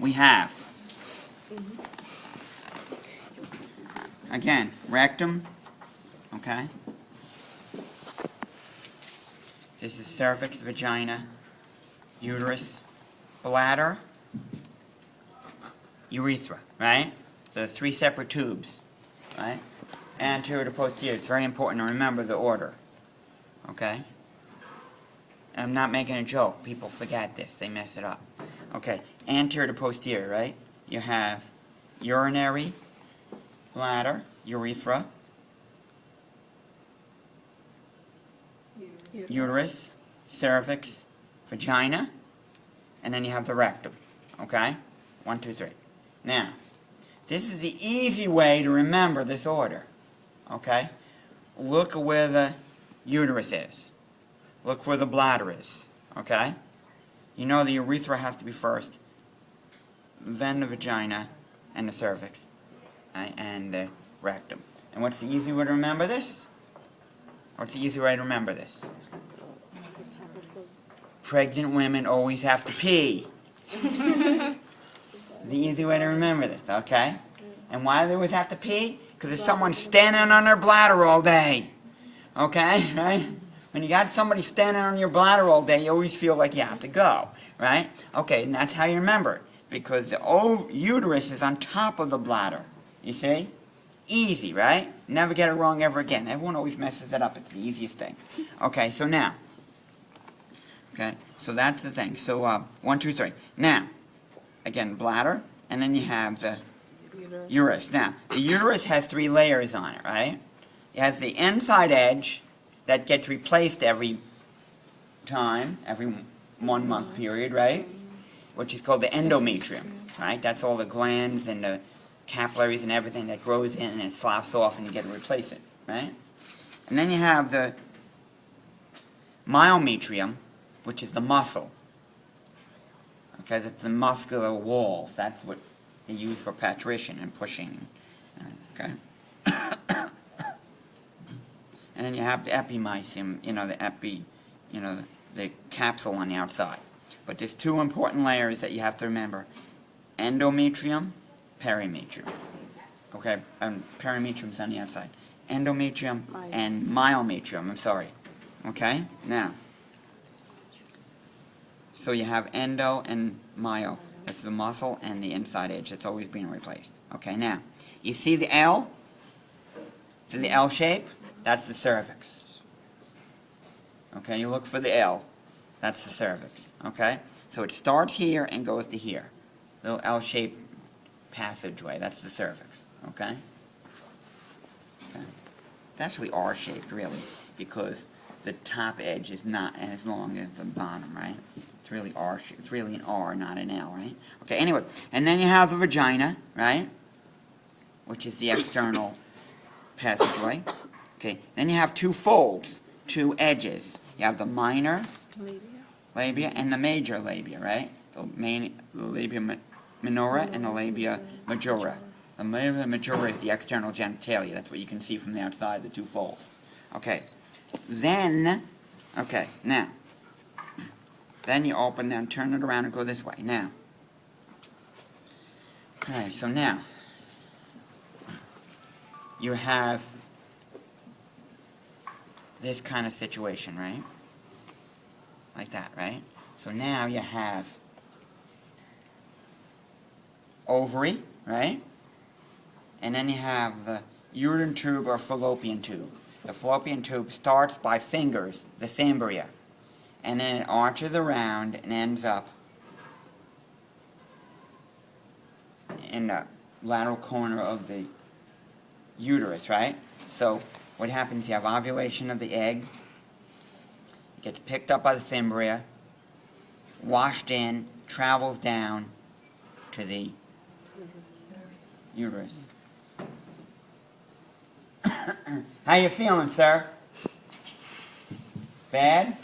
we have, again, rectum, okay? This is cervix, vagina, uterus, bladder, urethra, right? So there's 3 separate tubes, right? Anterior to posterior. It's very important to remember the order, okay? And I'm not making a joke. People forget this. They mess it up. Okay, anterior to posterior, right? You have urinary bladder, urethra, uterus, cervix, vagina, and then you have the rectum, okay? 1, 2, 3. Now, this is the easy way to remember this order, okay? Look where the uterus is. Look where the bladder is, okay? You know the urethra has to be first, then the vagina, and the cervix, right? And the rectum. And what's the easy way to remember this? What's the easy way to remember this? Pregnant women always have to pee. The easy way to remember this, okay? And why do they always have to pee? Because there's someone standing on their bladder all day, okay? Right? When you got somebody standing on your bladder all day, you always feel like you have to go, right? Okay, and that's how you remember it, because the uterus is on top of the bladder, you see? Easy, right? Never get it wrong ever again. Everyone always messes it up. It's the easiest thing. Okay, so now, okay, so that's the thing. So 1, 2, 3. Now, again, bladder, and then you have the uterus. Now, the uterus has 3 layers on it, right? It has the inside edge that gets replaced every time, every 1 month period, right? Which is called the endometrium, right? That's all the glands and the capillaries and everything that grows in and it sloughs off and you get to replace it, right? And then you have the myometrium, which is the muscle. Okay, that's the muscular walls. That's what they use for patrition and pushing. Okay? And then you have the epimysium, the capsule on the outside. But there's 2 important layers that you have to remember. Endometrium, perimetrium. Okay, perimetrium's on the outside. Endometrium and myometrium, I'm sorry. Okay, now. So you have endo and myo. That's the muscle and the inside edge. It's always being replaced. Okay, now, you see the L? To the L shape? That's the cervix. Okay, you look for the L. That's the cervix. Okay? So it starts here and goes to here. Little L-shaped passageway. That's the cervix. Okay? Okay. It's actually R-shaped, really, because the top edge is not as long as the bottom, right? It's really R-shaped. It's really an R, not an L, right? Okay, anyway. And then you have the vagina, right? Which is the external passageway. Okay, then you have 2 folds, 2 edges. You have the minor labia and the major labia, right? The labia minora and the labia majora. The labia majora is the external genitalia. That's what you can see from the outside, the 2 folds. Okay, then, okay, now, then you open and turn it around and go this way. Now, okay, so now, you have this kind of situation, right? Like that, right? So now you have ovary, right? And then you have the uterine tube or fallopian tube. The fallopian tube starts by fingers, the fimbria, and then it arches around and ends up in the lateral corner of the uterus, right? So what happens, you have ovulation of the egg, it gets picked up by the fimbria, washed in, travels down to the uterus. How you feeling, sir? Bad?